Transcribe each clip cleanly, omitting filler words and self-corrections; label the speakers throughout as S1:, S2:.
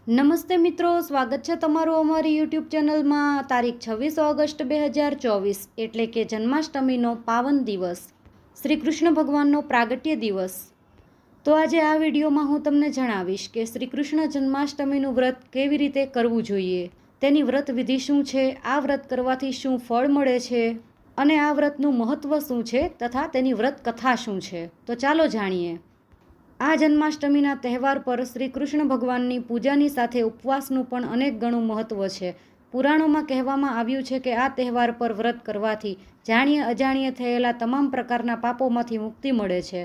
S1: નમસ્તે મિત્રો, સ્વાગત છે તમારું અમારી યુટ્યુબ ચેનલમાં। તારીખ 26 ઓગસ્ટ 2024 એટલે કે જન્માષ્ટમીનો પાવન દિવસ, શ્રી કૃષ્ણ ભગવાનનો પ્રાગટ્ય દિવસ। તો આજે આ વિડીયોમાં હું તમને જણાવીશ કે શ્રી કૃષ્ણ જન્માષ્ટમીનું વ્રત કેવી રીતે કરવું જોઈએ, તેની વ્રત વિધિ શું છે, આ વ્રત કરવાથી શું ફળ મળે છે અને આ વ્રતનું મહત્વ શું છે તથા તેની વ્રત કથા શું છે। તો ચાલો જાણીએ। આ જન્માષ્ટમીના તહેવાર પર શ્રી કૃષ્ણ ભગવાનની પૂજાની સાથે ઉપવાસનું પણ અનેક ગણું મહત્વ છે। પુરાણોમાં કહેવામાં આવ્યું છે કે આ તહેવાર પર વ્રત કરવાથી જાણીએ અજાણીએ થયેલા તમામ પ્રકારના પાપોમાંથી મુક્તિ મળે છે।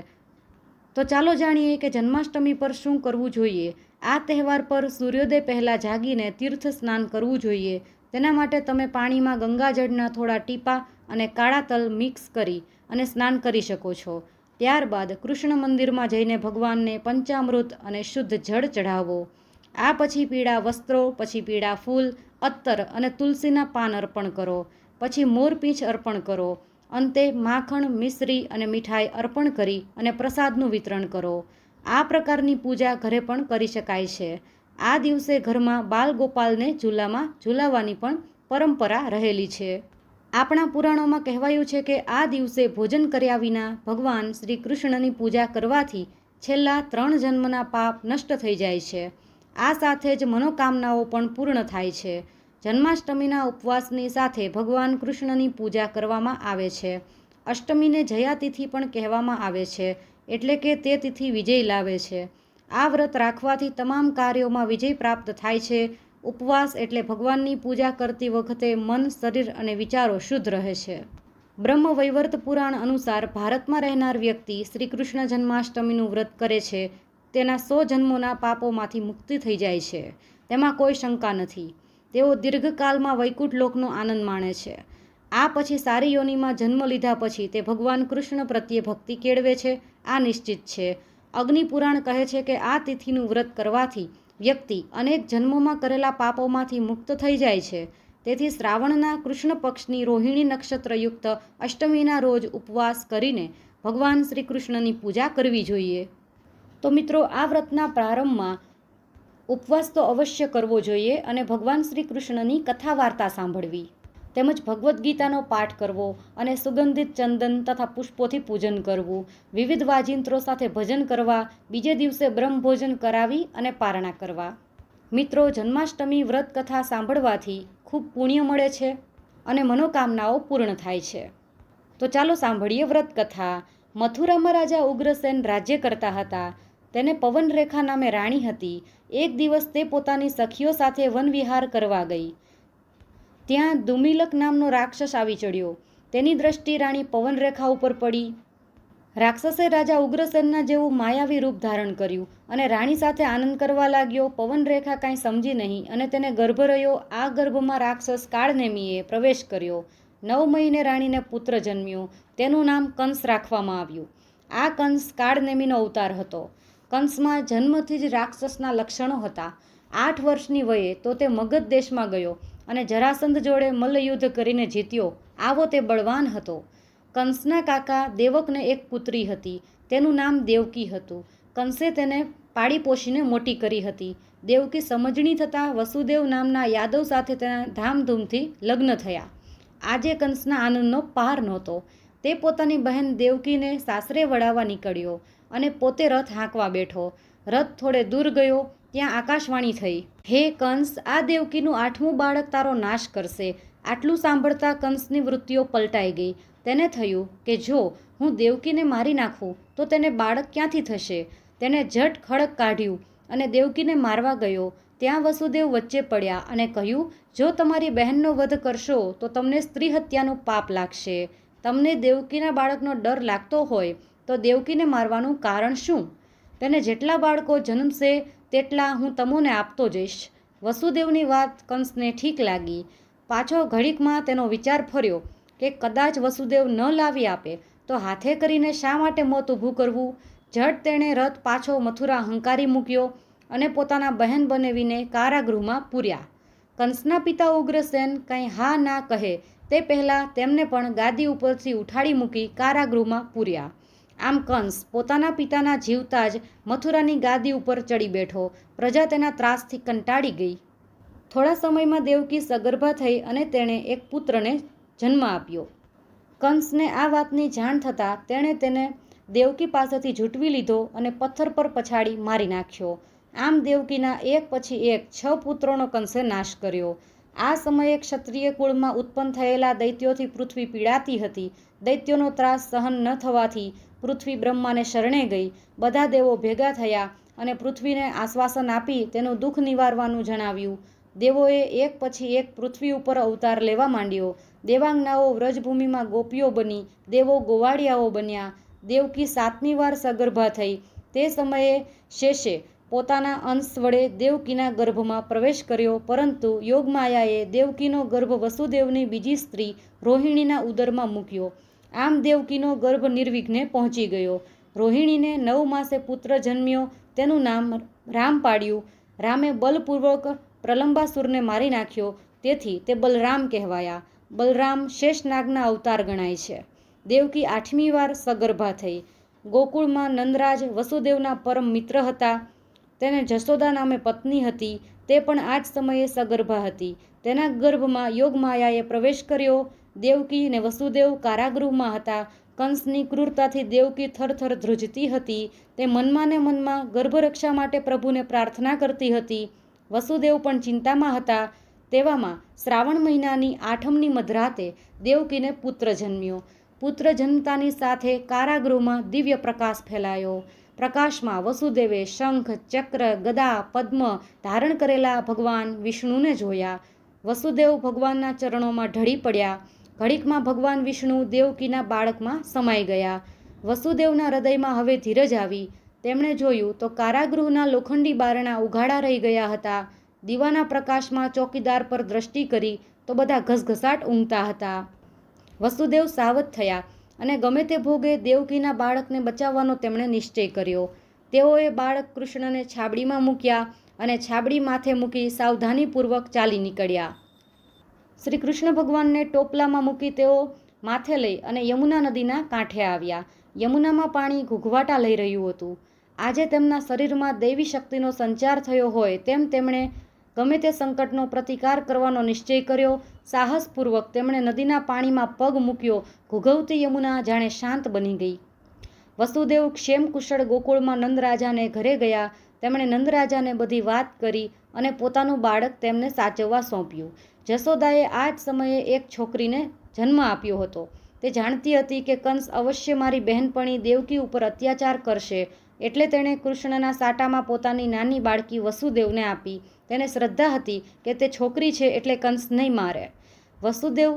S1: તો ચાલો જાણીએ કે જન્માષ્ટમી પર શું કરવું જોઈએ। આ તહેવાર પર સૂર્યોદય પહેલાં જાગીને તીર્થ સ્નાન કરવું જોઈએ। તેના માટે તમે પાણીમાં ગંગાજળના થોડા ટીપા અને કાળા તલ મિક્સ કરી અને સ્નાન કરી શકો છો। ત્યારબાદ કૃષ્ણ મંદિરમાં જઈને ભગવાનને પંચામૃત અને શુદ્ધ જળ ચઢાવો। આ પછી પીળા વસ્ત્રો, પછી પીળા ફૂલ, અત્તર અને તુલસીના પાન અર્પણ કરો। પછી મોરપીંછ અર્પણ કરો। અંતે માખણ, મિશ્રી અને મીઠાઈ અર્પણ કરી અને પ્રસાદનું વિતરણ કરો। આ પ્રકારની પૂજા ઘરે પણ કરી શકાય છે। આ દિવસે ઘરમાં બાલ ગોપાલને ઝૂલામાં ઝૂલાવવાની પણ પરંપરા રહેલી છે। આપણા પુરાણોમાં કહેવાયું છે કે આ દિવસે ભોજન કર્યા વિના ભગવાન શ્રી કૃષ્ણની પૂજા કરવાથી છેલ્લા 3 જન્મના પાપ નષ્ટ થઈ જાય છે। આ સાથે જ મનોકામનાઓ પણ પૂર્ણ થાય છે। જન્માષ્ટમીના ઉપવાસની સાથે ભગવાન કૃષ્ણની પૂજા કરવામાં આવે છે। અષ્ટમીને જયા તિથિ પણ કહેવામાં આવે છે, એટલે કે તે તિથિ વિજય લાવે છે। આ વ્રત રાખવાથી તમામ કાર્યોમાં વિજય પ્રાપ્ત થાય છે। ઉપવાસ એટલે ભગવાનની પૂજા કરતી વખતે મન, શરીર અને વિચારો શુદ્ધ રહે છે। બ્રહ્મ વૈવર્ત પુરાણ અનુસાર ભારતમાં રહેનાર વ્યક્તિ શ્રી કૃષ્ણ જન્માષ્ટમીનું વ્રત કરે છે તેના 100 જન્મોના પાપોમાંથી મુક્તિ થઈ જાય છે, તેમાં કોઈ શંકા નથી। તેઓ દીર્ઘકાલમાં વૈકુંઠ લોકનો આનંદ માણે છે। આ પછી સારી યોનિમાં જન્મ લીધા પછી તે ભગવાન કૃષ્ણ પ્રત્યે ભક્તિ કેળવે છે, આ નિશ્ચિત છે। અગ્નિ પુરાણ કહે છે કે આ તિથિનું વ્રત કરવાથી વ્યક્તિ અનેક જન્મોમાં કરેલા પાપોમાંથી મુક્ત થઈ જાય છે। તેથી શ્રાવણના કૃષ્ણ પક્ષની રોહિણી નક્ષત્રયુક્ત અષ્ટમીના રોજ ઉપવાસ કરીને ભગવાન શ્રી કૃષ્ણની પૂજા કરવી જોઈએ। તો મિત્રો, આ વ્રતના પ્રારંભમાં ઉપવાસ તો અવશ્ય કરવો જોઈએ અને ભગવાન શ્રી કૃષ્ણની કથા વાર્તા સાંભળવી તેમજ ભગવદ્ ગીતાનો પાઠ કરવો અને સુગંધિત ચંદન તથા પુષ્પોથી પૂજન કરવું, વિવિધ વાજિંત્રો સાથે ભજન કરવા, બીજે દિવસે બ્રહ્મભોજન કરાવી અને પારણા કરવા। મિત્રો, જન્માષ્ટમી વ્રત કથા સાંભળવાથી ખૂબ પુણ્ય મળે છે અને મનોકામનાઓ પૂર્ણ થાય છે। તો ચાલો સાંભળીએ વ્રત કથા। મથુરામાં રાજા ઉગ્રસેન રાજ્ય કરતા હતા। તેને પવનરેખા નામે રાણી હતી। એક દિવસ તે પોતાની સખીઓ સાથે વનવિહાર કરવા ગઈ। ત્યાં દુમિલક નામનો રાક્ષસ આવી ચડ્યો। તેની દ્રષ્ટિ રાણી પવનરેખા ઉપર પડી। રાક્ષસે રાજા ઉગ્રસેનના જેવું માયાવી રૂપ ધારણ કર્યું અને રાણી સાથે આનંદ કરવા લાગ્યો। પવનરેખા કાંઈ સમજી નહીં અને તેને ગર્ભ રહ્યો। આ ગર્ભમાં રાક્ષસ કાળનેમીએ પ્રવેશ કર્યો। 9 મહિને રાણીને પુત્ર જન્મ્યો। તેનું નામ કંસ રાખવામાં આવ્યું। આ કંસ કાળનેમીનો અવતાર હતો। કંસમાં જન્મથી જ રાક્ષસના લક્ષણો હતા। 8 વર્ષની વયે તો તે મગધ દેશમાં ગયો અને જરાસંધ જોડે મલ્લયુદ્ધ કરીને જીત્યો। આવો તે બળવાન હતો। કંસના કાકા દેવકને એક પુત્રી હતી, તેનું નામ દેવકી હતું। કંસે તેને પાળી પોષીને મોટી કરી હતી। દેવકી સમજણી થતાં વસુદેવ નામના યાદવ સાથે તેના ધામધૂમથી લગ્ન થયા। આજે કંસના આનંદનો પાર નહોતો। તે પોતાની બહેન દેવકીને સાસરે વળાવવા નીકળ્યો અને પોતે રથ હાંકવા બેઠો। રથ થોડે દૂર ગયો ત્યાં આકાશવાણી થઈ, હે કંસ, આ દેવકીનું 8મું બાળક તારો નાશ કરશે। આટલું સાંભળતા કંસની વૃત્તિઓ પલટાઈ ગઈ। તેને થયું કે જો હું દેવકીને મારી નાખું તો તેને બાળક ક્યાંથી થશે। તેને ઝટ ખડક કાઢ્યું અને દેવકીને મારવા ગયો। ત્યાં વસુદેવ વચ્ચે પડ્યા અને કહ્યું, જો તમારી બહેનનો વધ કરશો તો તમને સ્ત્રી હત્યાનું પાપ લાગશે। તમને દેવકીના બાળકનો ડર લાગતો હોય તો દેવકીને મારવાનું કારણ શું? તેને જેટલા બાળકો જન્મશે તેટલા હું તમોને આપતો જઈશ। વસુદેવની વાત કંસને ઠીક લાગી। પાછો ઘડીકમાં તેનો વિચાર ફર્યો કે કદાચ વસુદેવ ન લાવી આપે તો હાથે કરીને શા માટે મોત ઊભું કરવું। ઝટ તેણે રથ પાછો મથુરા હંકારી મૂક્યો અને પોતાના બહેન બનેવીને કારાગૃહમાં પૂર્યા। કંસના પિતા ઉગ્રસેન કંઈ હા ના કહે તે પહેલાં તેમને પણ ગાદી ઉપરથી ઉઠાડી મૂકી કારાગૃહમાં પૂર્યા। આમ કંસ પોતાના પિતાના જીવતા જ મથુરાની ગાદી ઉપર ચડી બેઠો. પ્રજા તેના ત્રાસથી કંટાળી ગઈ. થોડા સમયમાં દેવકી સગર્ભા થઈ અને તેણે એક પુત્રને જન્મ આપ્યો. કંસને આ વાતની જાણ થતાં તેણે તેને દેવકી પાસેથી ઝૂંટવી લીધો અને પથ્થર પર પછાડી મારી નાખ્યો. આમ દેવકીના એક પછી એક 6 પુત્રોનો કંસે નાશ કર્યો. આ સમયે ક્ષત્રિય કુળમાં ઉત્પન્ન થયેલા દૈત્યોથી પૃથ્વી પીડાતી હતી. દૈત્યોનો ત્રાસ સહન ન થવાથી પૃથ્વી બ્રહ્માને શરણે ગઈ. બધા દેવો ભેગા થયા અને પૃથ્વીને આશ્વાસન આપી તેનું દુઃખ નિવારવાનું જણાવ્યું. દેવોએ એક પછી એક પૃથ્વી ઉપર અવતાર લેવા માંડ્યો. દેવાંગનાઓ વ્રજભૂમિમાં ગોપીઓ બની, દેવો ગોવાળિયાઓ બન્યા. દેવકી 7મી વાર સગર્ભા થઈ. તે સમયે શેષે પોતાના અંશ વડે દેવકીના ગર્ભમાં પ્રવેશ કર્યો, પરંતુ યોગમાયાએ દેવકીનો ગર્ભ વસુદેવની બીજી સ્ત્રી રોહિણીના ઉદરમાં મૂક્યો. આમ દેવકીનો ગર્ભ નિર્વિઘ્ને પહોંચી ગયો. રોહિણીને 9 માસે પુત્ર જન્મ્યો. તેનું નામ રામ પાડ્યું. રામે બલપૂર્વક પ્રલંબાસુરને મારી નાખ્યો, તેથી તે બલરામ કહેવાયા. બલરામ શેષનાગના અવતાર ગણાય છે. દેવકી 8મી વાર સગર્ભા થઈ. ગોકુળમાં નંદરાજ વસુદેવના પરમ મિત્ર હતા. તેને જશોદા નામે પત્ની હતી. તે પણ આ જ સમયે સગર્ભા હતી. તેના ગર્ભમાં યોગમાયાએ પ્રવેશ કર્યો. દેવકી ને વસુદેવ કારાગૃહમાં હતા. કંસની ક્રૂરતાથી દેવકી થરથર ધ્રુજતી હતી. તે મનમાં ને મનમાં ગર્ભરક્ષા માટે પ્રભુને પ્રાર્થના કરતી હતી. વસુદેવ પણ ચિંતામાં હતા. તેવામાં શ્રાવણ મહિનાની 8મની મધરાતે દેવકીને પુત્ર જન્મ્યો. પુત્ર જન્મતાની સાથે કારાગૃહમાં દિવ્ય પ્રકાશ ફેલાયો. પ્રકાશમાં વસુદેવે શંખ, ચક્ર, ગદા, પદ્મ ધારણ કરેલા ભગવાન વિષ્ણુને જોયા. વસુદેવ ભગવાનના ચરણોમાં ઢળી પડ્યા. ઘડીકમાં ભગવાન વિષ્ણુ દેવકીના બાળકમાં સમાઈ ગયા. વસુદેવના હૃદયમાં હવે ધીરજ આવી. તેમણે જોયું તો કારાગૃહના લોખંડી બારણા ઉઘાડા રહી ગયા હતા. દીવાના પ્રકાશમાં ચોકીદાર પર દ્રષ્ટિ કરી તો બધા ઘસઘસાટ ઊંઘતા હતા. વસુદેવ સાવધ થયા અને ગમે તે ભોગે દેવકીના બાળકને બચાવવાનો તેમણે નિશ્ચય કર્યો. તેઓએ બાળક કૃષ્ણને છાબડીમાં મૂક્યા અને છાબડી માથે મૂકી સાવધાનીપૂર્વક ચાલી નીકળ્યા. શ્રી કૃષ્ણ ભગવાનને ટોપલામાં મૂકી તેઓ માથે લઈ અને યમુના નદીના કાંઠે આવ્યા. યમુનામાં પાણી ઘૂઘવાટા લઈ રહ્યું હતું. આજે તેમના શરીરમાં દૈવી શક્તિનો સંચાર થયો હોય તેમ તેમણે ગમે તે સંકટનો પ્રતિકાર કરવાનો નિશ્ચય કર્યો. સાહસપૂર્વક તેમણે નદીના પાણીમાં પગ મૂક્યો. ઘૂઘવતી યમુના જાણે શાંત બની ગઈ. વસુદેવ ક્ષેમ કુશળ ગોકુળમાં નંદરાજાને ઘરે ગયા. તેમણે નંદરાજાને બધી વાત કરી અને પોતાનું બાળક તેમને સાચવવા સોંપ્યું. જશોદાએ આ જ સમયે એક છોકરીને જન્મ આપ્યો હતો. તે જાણતી હતી કે કંસ અવશ્ય મારી બહેનપણી દેવકી ઉપર અત્યાચાર કરશે, એટલે તેણે કૃષ્ણના સાટામાં પોતાની નાની બાળકી વસુદેવને આપી. તેને શ્રદ્ધા હતી કે તે છોકરી છે એટલે કંસ નહીં મારે. વસુદેવ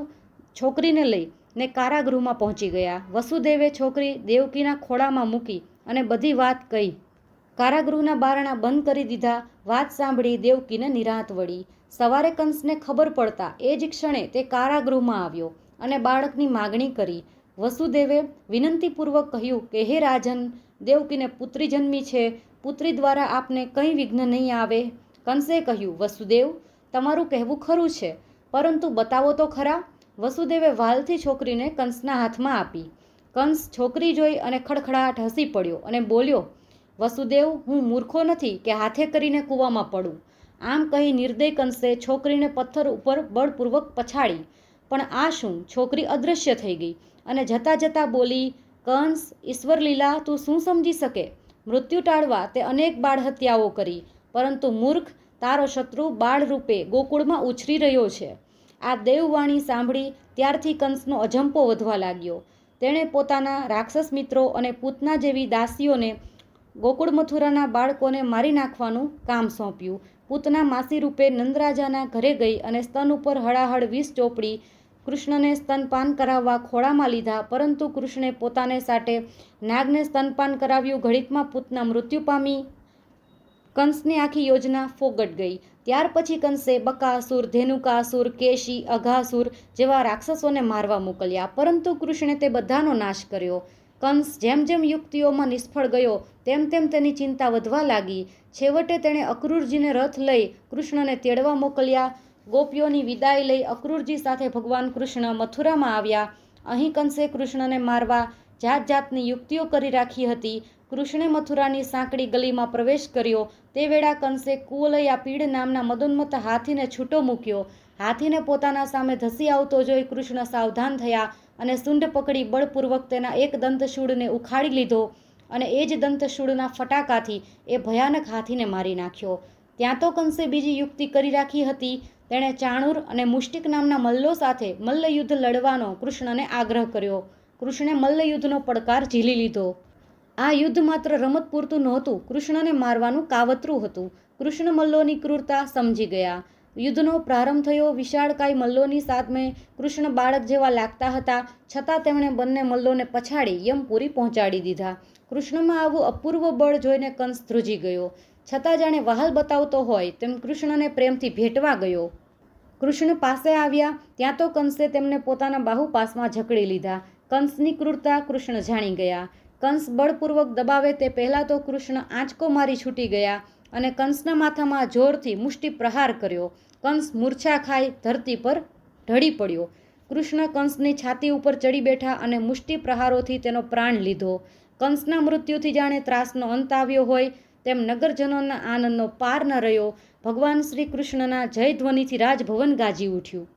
S1: છોકરીને લઈ ને કારાગૃહમાં પહોંચી ગયા. વસુદેવે છોકરી દેવકીના ખોળામાં મૂકી અને બધી વાત કહી. કારાગૃહના બારણા બંધ કરી દીધા. વાત સાંભળી દેવકીને નિરાંત વળી. સવારે કંસને ખબર પડતા એ જ ક્ષણે તે કારાગૃહમાં આવ્યો અને બાળકની માગણી કરી. વસુદેવે વિનંતીપૂર્વક કહ્યું કે હે રાજન, દેવકીને પુત્રી જન્મી છે. પુત્રી દ્વારા આપને કંઈ વિઘ્ન નહીં આવે. કંસે કહ્યું, વસુદેવ, તમારું કહેવું ખરું છે, પરંતુ બતાવો તો ખરા. વસુદેવે વાલથી છોકરીને કંસના હાથમાં આપી. કંસ છોકરી જોઈ અને ખડખડાટ હસી પડ્યો અને બોલ્યો, વસુદેવ, હું મૂર્ખો નથી કે હાથે કરીને કૂવામાં પડું. આમ કહી નિર્દય કંસે છોકરીને પથ્થર ઉપર બળપૂર્વક પછાડી. પણ આ શું? છોકરી અદૃશ્ય થઈ ગઈ અને જતાં જતાં બોલી, કંસ, ઈશ્વર લીલા તું શું સમજી શકે? મૃત્યુ ટાળવા તે અનેક બાળ હત્યાઓ કરી, પરંતુ મૂર્ખ, તારો શત્રુ બાળ રૂપે ગોકુળમાં ઉછરી રહ્યો છે. આ દેવવાણી સાંભળી ત્યારથી કંસનો અજંપો વધવા લાગ્યો. તેણે પોતાના રાક્ષસ મિત્રો અને પૂતના જેવી દાસીઓને ગોકુળ મથુરાના બાળકોને મારી નાખવાનું કામ સોંપ્યું. પૂતના માસી રૂપે નંદરાજાના ઘરે ગઈ અને સ્તન ઉપર હળાહળ વિષ ચોપડી કૃષ્ણને સ્તનપાન કરાવવા ખોળામાં લીધા, પરંતુ કૃષ્ણે પોતાને સાટે નાગને સ્તનપાન કરાવ્યું. ઘડીકમાં પૂતના મૃત્યુ પામી. કંસની આખી યોજના ફોગટ ગઈ. ત્યાર પછી કંસે બકાસુર, ધેનુકાસુર, કેશી, અઘાસુર જેવા રાક્ષસોને મારવા મોકલ્યા, પરંતુ કૃષ્ણે તે બધાનો નાશ કર્યો. કંસ જેમ જેમ યુક્તિઓમાં નિષ્ફળ ગયો તેમ તેમ તેની ચિંતા વધવા લાગી. છેવટે તેણે અક્રૂરજીને રથ લઈ કૃષ્ણને તેડવા મોકલ્યા. ગોપીઓની વિદાય લઈ અક્રૂરજી સાથે ભગવાન કૃષ્ણ મથુરામાં આવ્યા. અહીં કંસે કૃષ્ણને મારવા જાત જાતની યુક્તિઓ કરી રાખી હતી. કૃષ્ણે મથુરાની સાંકડી ગલીમાં પ્રવેશ કર્યો તે વેળા કંસે કુવલયા પીડ નામના મદોન્મત્ત હાથીને છૂટો મૂક્યો. હાથીને પોતાના સામે ધસી આવતો જોઈ કૃષ્ણ સાવધાન થયા અને સૂંઢ પકડી બળપૂર્વક તેના એક દંતશૂળને ઉખાડી લીધો અને એ જ દંતશૂળના ફટાકાથી એ ભયાનક હાથીને મારી નાખ્યો. ત્યાં તો કંસે બીજી યુક્તિ કરી રાખી હતી. તેણે ચાણૂર અને મુષ્ટિક નામના મલ્લો સાથે મલ્લયુદ્ધ લડવાનો કૃષ્ણને આગ્રહ કર્યો. કૃષ્ણે મલ્લયુદ્ધનો પડકાર ઝીલી લીધો. આ યુદ્ધ માત્ર રમત પૂરતું નહોતું, કૃષ્ણને મારવાનું કાવતરું હતું. કૃષ્ણ મલ્લોની ક્રૂરતા સમજી ગયા. યુદ્ધનો પ્રારંભ થયો. વિશાળકાય મલ્લોની સામે કૃષ્ણ બાળક જેવા લાગતા હતા, છતાં તેમણે બંને મલ્લોને પછાડી યમપુરી પહોંચાડી દીધા. કૃષ્ણમાં આવું અપૂર્વ બળ જોઈને કંસ ધ્રુજી ગયો, છતાં જાણે વહાલ બતાવતો હોય તેમ કૃષ્ણને પ્રેમથી ભેટવા ગયો. કૃષ્ણ પાસે આવ્યા ત્યાં તો કંસે તેમને પોતાના બાહુપાસમાં જકડી લીધા. કંસની ક્રૂરતા કૃષ્ણ જાણી ગયા. કંસ બળપૂર્વક દબાવે તે પહેલાં તો કૃષ્ણ આંચકો મારી છૂટી ગયા અને કંસના માથામાં જોરથી મુષ્ટિ પ્રહાર કર્યો. કંસ મૂર્છા ખાઈ ધરતી પર ઢળી પડ્યો. કૃષ્ણ કંસની છાતી ઉપર ચડી બેઠા અને મુષ્ટિ પ્રહારોથી તેનો પ્રાણ લીધો. કંસના મૃત્યુથી જાણે ત્રાસનો અંત આવ્યો હોય તેમ નગરજનોના આનંદનો પાર ન રહ્યો. ભગવાન શ્રી કૃષ્ણના જય ધ્વનિથી રાજભવન ગાજી ઉઠ્યું.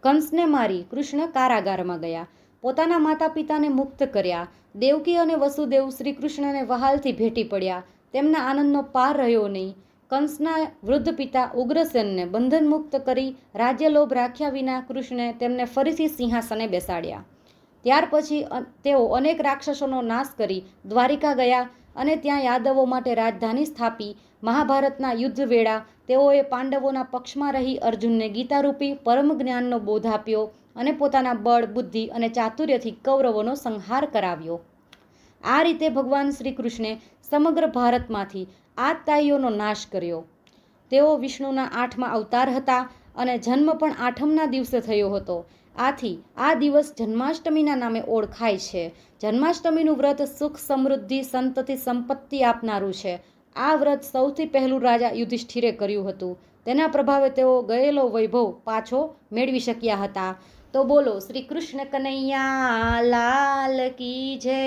S1: કંસને મારી કૃષ્ણ કારાગારમાં ગયા. પોતાના માતા પિતાને મુક્ત કર્યા. દેવકી અને વસુદેવ શ્રી કૃષ્ણને વહાલથી ભેટી પડ્યા. તેમના આનંદનો પાર રહ્યો નહીં. કંસના વૃદ્ધ પિતા ઉગ્રસેનને બંધન મુક્ત કરી રાજ્યલોભ રાખ્યા વિના કૃષ્ણે તેમને ફરીથી સિંહાસને બેસાડ્યા. ત્યાર પછી તેઓ અનેક રાક્ષસોનો નાશ કરી દ્વારિકા ગયા અને ત્યાં યાદવો માટે રાજધાની સ્થાપી. મહાભારતના યુદ્ધ વેળા તેઓએ પાંડવોના પક્ષમાં રહી અર્જુનને ગીતારૂપી પરમ જ્ઞાનનો બોધ આપ્યો અને પોતાના બળ, બુદ્ધિ અને ચાતુર્યથી કૌરવોનો સંહાર કરાવ્યો. આ રીતે ભગવાન શ્રી કૃષ્ણે સમગ્ર ભારતમાંથી આતતાઈઓનો નાશ કર્યો. તેઓ વિષ્ણુના 8મા અવતાર હતા અને જન્મ પણ 8મના દિવસે થયો હતો. આથી આ દિવસ જન્માષ્ટમીના નામે ઓળખાય છે. જન્માષ્ટમીનું વ્રત સુખ, સમૃદ્ધિ, સંતતિ, સંપત્તિ આપનારું છે. આ વ્રત સૌથી પહેલું રાજા યુધિષ્ઠિરે કર્યું હતું. તેના પ્રભાવે તેઓ ગયેલો વૈભવ પાછો મેળવી શક્યા હતા. તો બોલો શ્રી કૃષ્ણ કનૈયા લાલ કી જય.